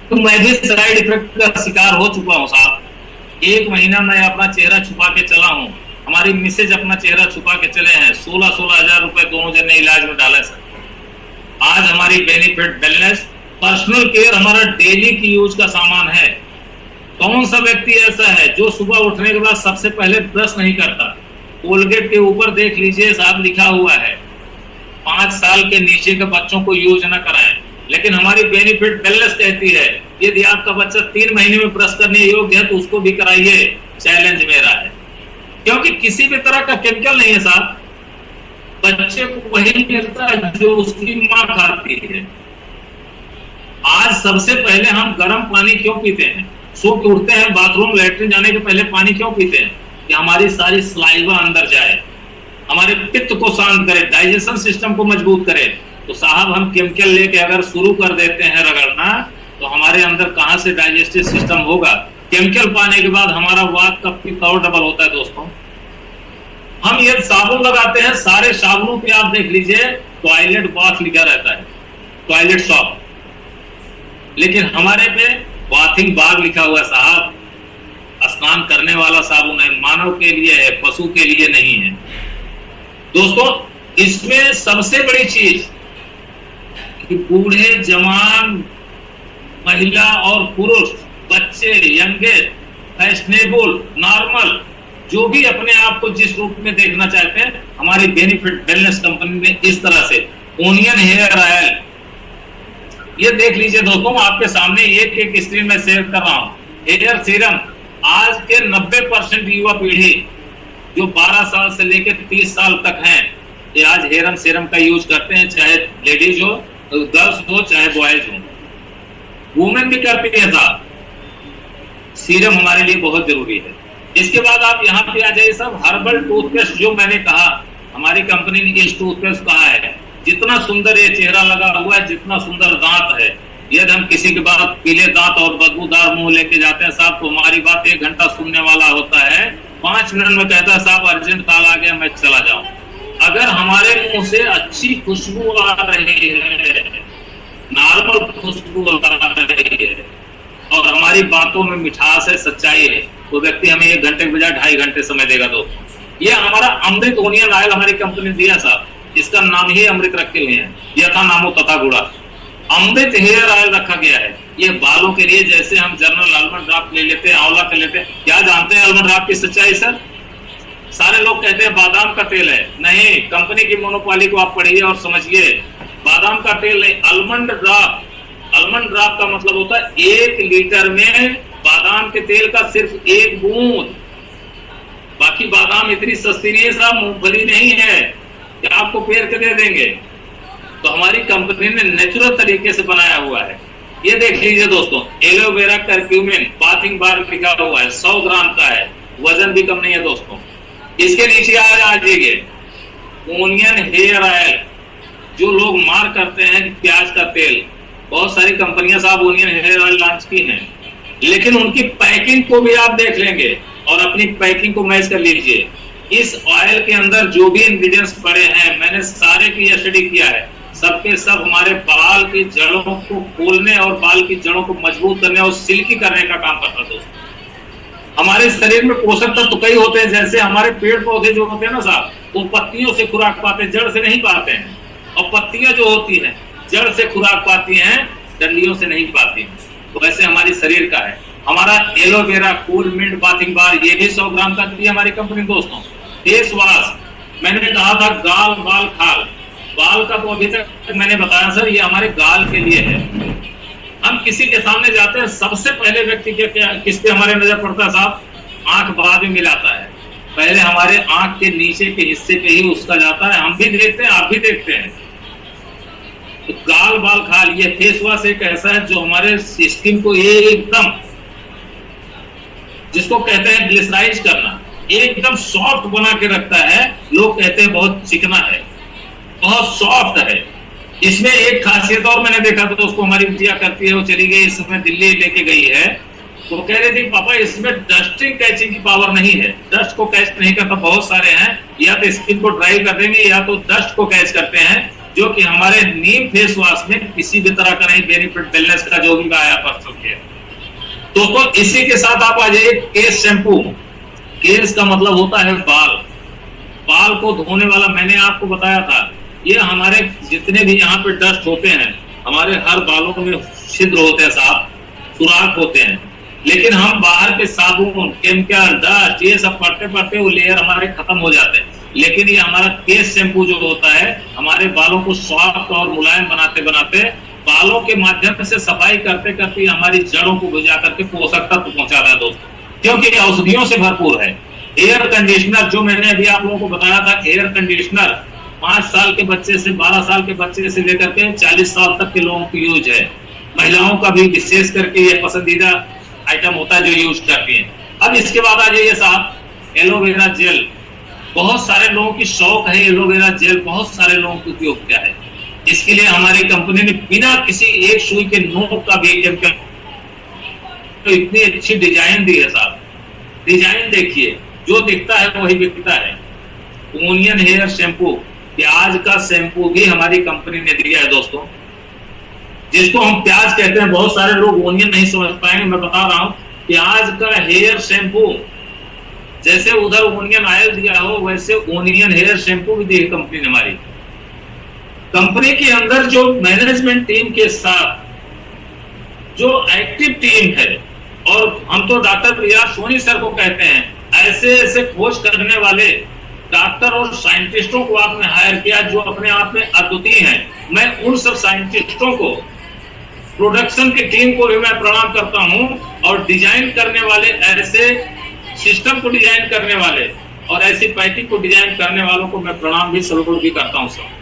A: तो मैं भी साइड इफेक्ट का शिकार हो चुका हूँ साहब। 1 महीना मैं अपना चेहरा छुपा के चला हूँ, हमारी मिसेज अपना चेहरा छुपा के चले हैं, 16-16 हजार रुपए दोनों जने इलाज में डाले सर। आज हमारी बेनिफिट वेलनेस पर्सनल केयर हमारा डेली की यूज का सामान है। कौन सा व्यक्ति ऐसा है जो सुबह उठने के बाद सबसे पहले ब्रश नहीं करता? कोलगेट के ऊपर देख लीजिए साहब लिखा हुआ है 5 साल के नीचे के बच्चों को यूज न कराएं, लेकिन हमारी बेनिफिट वेलनेस कहती है यदि आपका बच्चा 3 महीने में ब्रश करने योग्य है तो उसको भी कराइए। चैलेंज मेरा है, क्योंकि किसी भी तरह का केमिकल नहीं है साहब, बच्चे को वही मिलता है जो उसकी माँ खाती है। आज सबसे पहले हम गर्म पानी क्यों पीते हैं? सो के उठते हैं, बाथरूम लैट्रिन जाने के पहले पानी क्यों पीते हैं? कि हमारी सारी स्लाइवा अंदर जाए, हमारे पित्त को शांत करे, डाइजेशन सिस्टम को मजबूत करे। तो साहब हम केमिकल लेके अगर शुरू कर देते हैं रगड़ना, तो हमारे अंदर कहां से डाइजेस्टिव सिस्टम होगा? केमिकल पाने के बाद हमारा वात का पित्त और डबल होता है दोस्तों। हम ये साबुन लगाते हैं, सारे साबुनों पे आप देख लीजिए टॉयलेट बाथ लिखा रहता है, टॉयलेट शॉप, लेकिन हमारे पे बाथिंग बाग लिखा हुआ है साहब। स्नान करने वाला साबुन है, मानव के लिए है, पशु के लिए नहीं है। दोस्तों इसमें सबसे बड़ी चीज कि बूढ़े, जवान, महिला और पुरुष, बच्चे, यंगेस्ट, फैशनेबल, नॉर्मल, जो भी अपने आप को जिस रूप में देखना चाहते हैं, हमारी बेनिफिट वेलनेस कंपनी ने इस तरह से ओनियन हेयर ऑयल, ये देख लीजिए दोस्तों, आपके सामने एक स्क्रीन में शेयर कर रहा हूं। हेयर सीरम, आज के 90% युवा पीढ़ी जो 12 साल से लेकर 30 साल तक हैं, ये आज हेयर सीरम का यूज करते हैं, चाहे लेडीज हो, गर्ल्स हो, चाहे बॉयज हो, वुमेन भी करती है साहब। सीरम हमारे लिए बहुत जरूरी है। इसके बाद आप यहाँ पे आ जाइए साहब, हर्बल टूथपेस्ट, जो मैंने कहा हमारी कंपनी ने इस टूथपेस्ट कहा है, जितना सुंदर ये चेहरा लगा हुआ है, जितना सुंदर दांत है, यदि हम किसी के बाद पीले दांत और बदबूदार मुंह लेके जाते हैं साहब, तो हमारी बात 1 घंटा सुनने वाला होता है, 5 मिनट में कहता है साहब अर्जेंट कॉल आ गया, मैं चला जाऊं। अगर हमारे मुंह से अच्छी खुशबू आ रही है, नॉर्मल खुशबू आ रही है, और हमारी बातों में मिठास है, सच्चाई है, तो व्यक्ति हमें 1 घंटे के बजाय 2.5 घंटे समय देगा दोस्तों। ये हमारा अमृत ओनियन ऑयल हमारी कंपनी ने दिया साहब, इसका नाम ही अमृत रखे हुए हैं, यथा नामो तथा गुड़ा। अमृत हेयर ऑयल रखा गया है, ये बालों के लिए। जैसे हम जनरल आलमंड ड्राफ्ट ले लेते हैं, आंवला कर लेते हैं, क्या जानते हैं आलमंड ड्राफ्ट की सच्चाई सर? सारे लोग कहते हैं बादाम का तेल है, नहीं, कंपनी की मोनोपॉली को आप पढ़िए और समझिए, बादाम का तेल नहीं, आलमंड ड्राफ्ट। आलमंड ड्राफ्ट का मतलब होता है 1 लीटर में बादाम के तेल का सिर्फ 1 बूंद। बाकी बादाम इतनी सस्ती नहीं है साहब, मूंगफली नहीं है कि आपको पेर के दे देंगे। तो हमारी कंपनी ने नेचुरल तरीके से बनाया हुआ है। ये देख लीजिए दोस्तों, एलोवेरा कर्क्यूमिन बाथिंग बार लिखा हुआ है, 100 ग्राम का है, वजन भी कम नहीं है दोस्तों। इसके नीचे आ जाइए, ओनियन हेयर ऑयल, जो लोग मार करते हैं प्याज का तेल, बहुत सारी कंपनियां साहब ओनियन हेयर ऑयल लॉन्च की हैं, लेकिन उनकी पैकिंग को भी आप देख लेंगे और अपनी पैकिंग को मैच कर लीजिए। इस ऑयल के अंदर जो भी इंग्रेडिएंट्स पड़े हैं, मैंने सारे की स्टडी किया है, सबके सब हमारे बाल की जड़ों को खोलने और बाल की जड़ों को मजबूत करने और सिल्की करने का काम करता है दोस्तों। हमारे शरीर में पोषक तत्व कई होते हैं, जैसे हमारे पेड़ पौधे जो होते हैं ना साहब, वो पत्तियों से खुराक पाते हैं, जड़ से नहीं पाते हैं, और पत्तियां जो होती हैं जड़ से खुराक पाती हैं, डंडियों से नहीं पाती हैं। तो वैसे हमारी शरीर का है। हमारा aloe vera cool mint bathing bar, ये भी 100 ग्राम का दी हमारी कंपनी दोस्तों। फेस वॉश, मैंने कहा था गाल बाल खाल, बाल का तो अभी तक मैंने बताया सर, ये हमारे गाल के लिए है। हम किसी के सामने जाते हैं, सबसे पहले व्यक्ति किस पे हमारे नजर पड़ता है साहब? आंख बाद में मिलाता है, पहले हमारे आंख के नीचे के हिस्से पे ही उसका जाता है। हम भी देखते हैं, आप भी देखते हैं। तो गाल बाल खाल, ये फेस वॉश एक ऐसा है जो हमारे स्किन को एकदम, जिसको कहते हैं ग्लिसराइज करना, एकदम सॉफ्ट बना के रखता है। लोग कहते हैं बहुत चिकना है, बहुत सॉफ्ट है। इसमें एक खासियत और मैंने देखा था, उसको हमारी बिटिया करती है, वो चली गई इस समय दिल्ली लेके गई है, तो कह रही थी पापा इसमें डस्टिंग कैचिंग की पावर नहीं है, डस्ट को कैच नहीं करता। बहुत सारे हैं, या तो स्किन को ड्राई कर देंगे या तो डस्ट को कैच करते हैं, जो कि हमारे नीम फेस वॉश में किसी भी तरह का नहीं। बेनिफिट वेलनेस का जो भी आया परसों के दोस्तों। इसी के साथ आप आ जाइए केस शैम्पू। केस का मतलब होता है बाल, बाल को धोने वाला। मैंने आपको बताया था, ये हमारे जितने भी यहाँ पे डस्ट होते हैं, हमारे हर बालों में छिद्र होते हैं साहब, सुराख होते हैं, लेकिन हम बाहर के साबुन, केमिकल, डस्ट, ये सब पढ़ते पढ़ते वो लेयर हमारे खत्म हो जाते हैं। लेकिन ये हमारा केस शैम्पू जो होता है हमारे बालों को सॉफ्ट और मुलायम बनाते बनाते, बालों के माध्यम से सफाई करते करते हमारी जड़ों को बुझा करके पोषक तत्व पहुंचाता है दोस्तों, क्योंकि औषधियों से भरपूर है। एयर कंडीशनर जो मैंने अभी आप लोगों को बताया था, एयर कंडीशनर 5 साल के बच्चे से 12 साल के बच्चे से लेकर के 40 साल तक के लोगों को यूज है। महिलाओं का भी विशेष करके ये पसंदीदा आइटम होता है जो यूज करती हैं। अब इसके बाद आ जाइए साहब, एलोवेरा जेल। बहुत सारे लोगों की शौक है एलोवेरा जेल, बहुत सारे लोगों को उपयोग किया है। इसके लिए हमारी कंपनी ने बिना किसी एक सुई के नोक का भी केमिकल, तो इतनी अच्छी डिजाइन दी है साहब। डिजाइन देखिए, जो दिखता है वही बिकता है। ओनियन हेयर शैम्पू, प्याज का शैम्पू भी हमारी कंपनी ने दिया है दोस्तों, जिसको हम प्याज कहते हैं। बहुत सारे लोग ओनियन नहीं समझ पाएंगे, मैं बता रहा हूं। प्याज का हेयर शैम्पू, जैसे उधर ओनियन ऑयल दिया हो वैसे ओनियन हेयर शैम्पू भी दी है कंपनी ने हमारी। कंपनी के अंदर जो मैनेजमेंट टीम के साथ जो एक्टिव टीम है, और हम तो डॉक्टर प्रिया सोनी सर को कहते हैं, ऐसे ऐसे खोज करने वाले डॉक्टर और साइंटिस्टों को आपने हायर किया जो अपने आप में अद्वितीय हैं। मैं उन सब साइंटिस्टों को, प्रोडक्शन की टीम को भी मैं प्रणाम करता हूं, और डिजाइन करने वाले, ऐसे सिस्टम को डिजाइन करने वाले और ऐसी पैकिंग को डिजाइन करने वालों को मैं प्रणाम भी, सलूट भी करता हूं सर।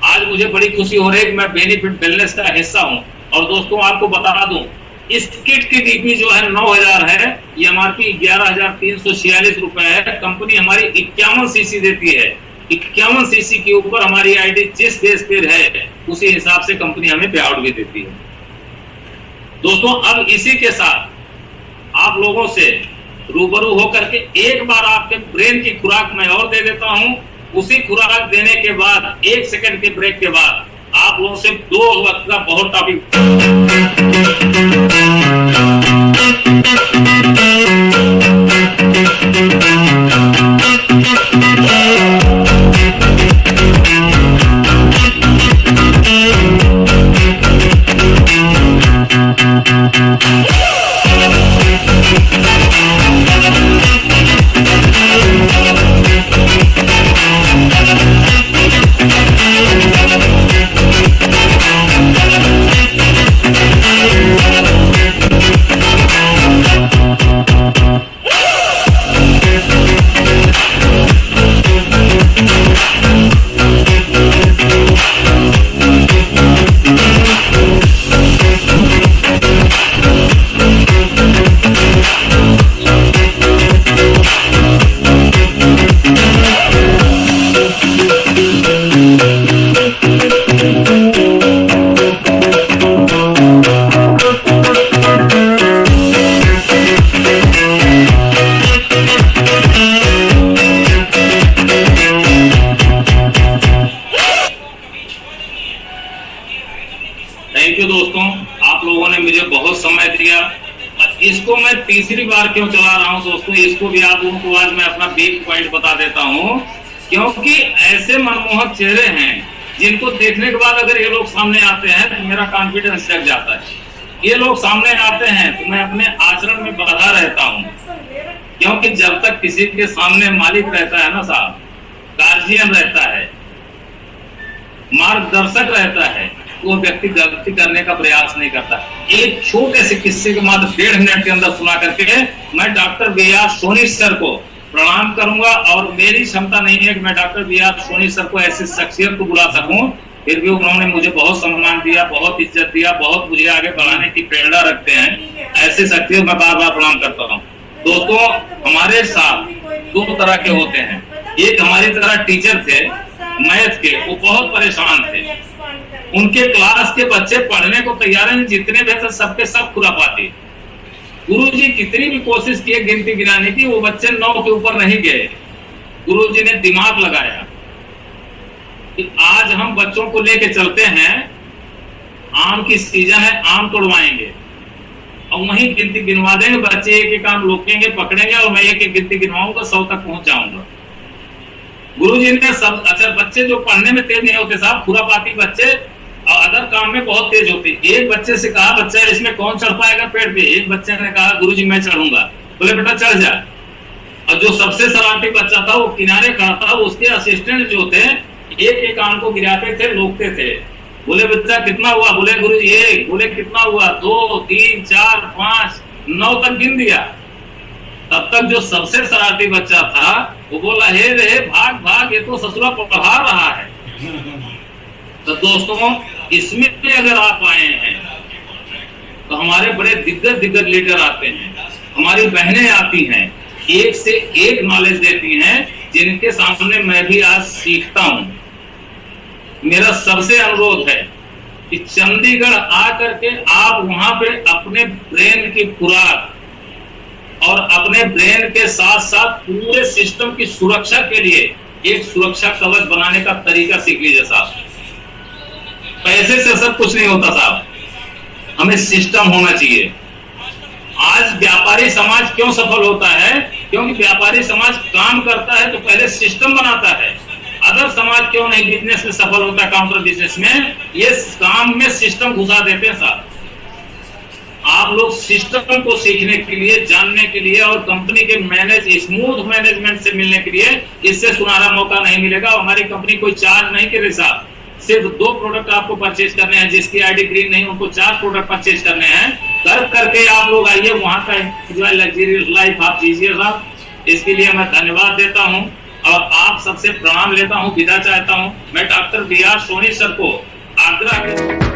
A: आज मुझे बड़ी खुशी हो रही है कि मैं बेनिफिट वेलनेस का हिस्सा हूं। और दोस्तों आपको बता दूं, इस किट की डीपी जो है 9000 है, ये एमआरपी 11,346 रुपए है। कंपनी हमारी 51 सीसी देती है। 51 सीसी के ऊपर हमारी आईडी जिस बेस पे है उसी हिसाब से कंपनी हमें पे आउट भी देती है। दोस्तों अब इसी के साथ आप लोगों से रूबरू होकर के एक बार आपके ब्रेन की खुराक मैं और दे देता हूं। उसी खुराक देने के बाद 1 सेकंड के ब्रेक के बाद आप लोगों से 2 वक्त का बहुत टॉपिक। थैंक यू दोस्तों, आप लोगों ने मुझे बहुत समय दिया। इसको मैं तीसरी बार क्यों चला रहा हूं दोस्तों, इसको भी आप लोगों को आज मैं अपना वीक पॉइंट बता देता हूं। क्योंकि ऐसे मनमोहक चेहरे हैं जिनको देखने के बाद अगर ये लोग सामने आते हैं तो मेरा कॉन्फिडेंस जग जाता है। ये लोग सामने आते हैं तो मैं अपने आचरण में बधा रहता हूं, क्योंकि जब तक किसी के सामने मालिक रहता है ना साहब, गार्जियन रहता है, मार्गदर्शक रहता है, वो व्यक्ति गलती करने का प्रयास नहीं करता। एक छोटे से किस्से के मात्र 1.5 मिनट के अंदर सुना करके मैं डॉक्टर बी.आर. सोनी सर को प्रणाम करूंगा। और मेरी क्षमता नहीं है कि मैं डॉक्टर बी.आर. सोनी सर को ऐसी शख्सियत को बुला सकूं, फिर भी उन्होंने मुझे बहुत सम्मान दिया, बहुत इज्जत दिया, बहुत मुझे आगे बढ़ाने की प्रेरणा रखते हैं। ऐसे शख्सियत मैं बार बार प्रणाम करता हूँ। दोस्तों हमारे साथ 2 तरह के होते हैं। एक हमारी तरह टीचर थे मैथ के, वो बहुत परेशान थे। उनके क्लास के बच्चे पढ़ने को तैयार हैं, जितने भी थे सबके सब खुरापाती। गुरुजी कितनी भी कोशिश किए गिनती गिराने की, वो बच्चे 9 के ऊपर नहीं गए। गुरुजी ने दिमाग लगाया कि आज हम बच्चों को लेके चलते हैं, आम की सीजन है, आम तोड़वाएंगे और वहीं गिनती गिनवा देंगे। बच्चे एक एक आम लोकेंगे, पकड़ेंगे और मैं एक एक गिनती गिनवाऊंगा, 100 तक पहुंच जाऊंगा। गुरुजी ने सब, अच्छा बच्चे जो पढ़ने में तेज नहीं होते साहब, खुरापाती बच्चे, अदर काम में बहुत तेज होती। एक बच्चे से कहा, बच्चा इसमें कौन चढ़ पाएगा पेड़ पे? एक बच्चे ने कहा गुरुजी मैं चढ़ूंगा। बोले बेटा चढ़ जा। और जो सबसे शरारती बच्चा था वो किनारे खड़ा था, उसके असिस्टेंट जो थे एक एक आम को गिराते थे, रोकते थे। बोले बच्चा कितना हुआ? बोले गुरुजी एक। बोले कितना हुआ? 2 3 4 5 9 तक गिन दिया। तब तक जो सबसे शरारती बच्चा था वो बोला हे रे भाग भाग, ये तो ससुरा पढ़ा रहा है। तो दोस्तों इसमें अगर आप आए हैं तो हमारे बड़े दिग्गज लीडर आते हैं, हमारी बहनें आती हैं, एक से एक नॉलेज देती हैं, जिनके सामने मैं भी आज सीखता हूं। मेरा सबसे अनुरोध है कि चंडीगढ़ आकर के आप वहां पे अपने ब्रेन की खुराक और अपने ब्रेन के साथ साथ पूरे सिस्टम की सुरक्षा के लिए एक सुरक्षा कवच बनाने का तरीका सीख लीजिए साहब। पैसे से सब कुछ नहीं होता साहब, हमें सिस्टम होना चाहिए। आज व्यापारी समाज क्यों सफल होता है? क्योंकि व्यापारी समाज काम करता है तो पहले सिस्टम बनाता है। अदर समाज क्यों नहीं बिजनेस में सफल होता, काउंटर बिजनेस में? ये काम में सिस्टम घुसा देते हैं साहब। आप लोग सिस्टम को सीखने के लिए, जानने के लिए और कंपनी के स्मूथ मैनेजमेंट से मिलने के लिए इससे सुनहरा मौका नहीं मिलेगा। हमारी कंपनी कोई चार्ज नहीं कर रही साहब, सिर्फ 2 प्रोडक्ट आपको परचेज करने हैं। जिसकी आईडी ग्रीन नहीं उनको 4 प्रोडक्ट परचेज करने हैं। कर करके आप लोग आइए, वहां का एंजॉय लग्जरियस लाइफ आप जीजिए साहब। इसके लिए मैं धन्यवाद देता हूं और आप सबसे प्रणाम लेता हूं, विदा चाहता हूं। मैं doctor B R Soni sir को आग्रह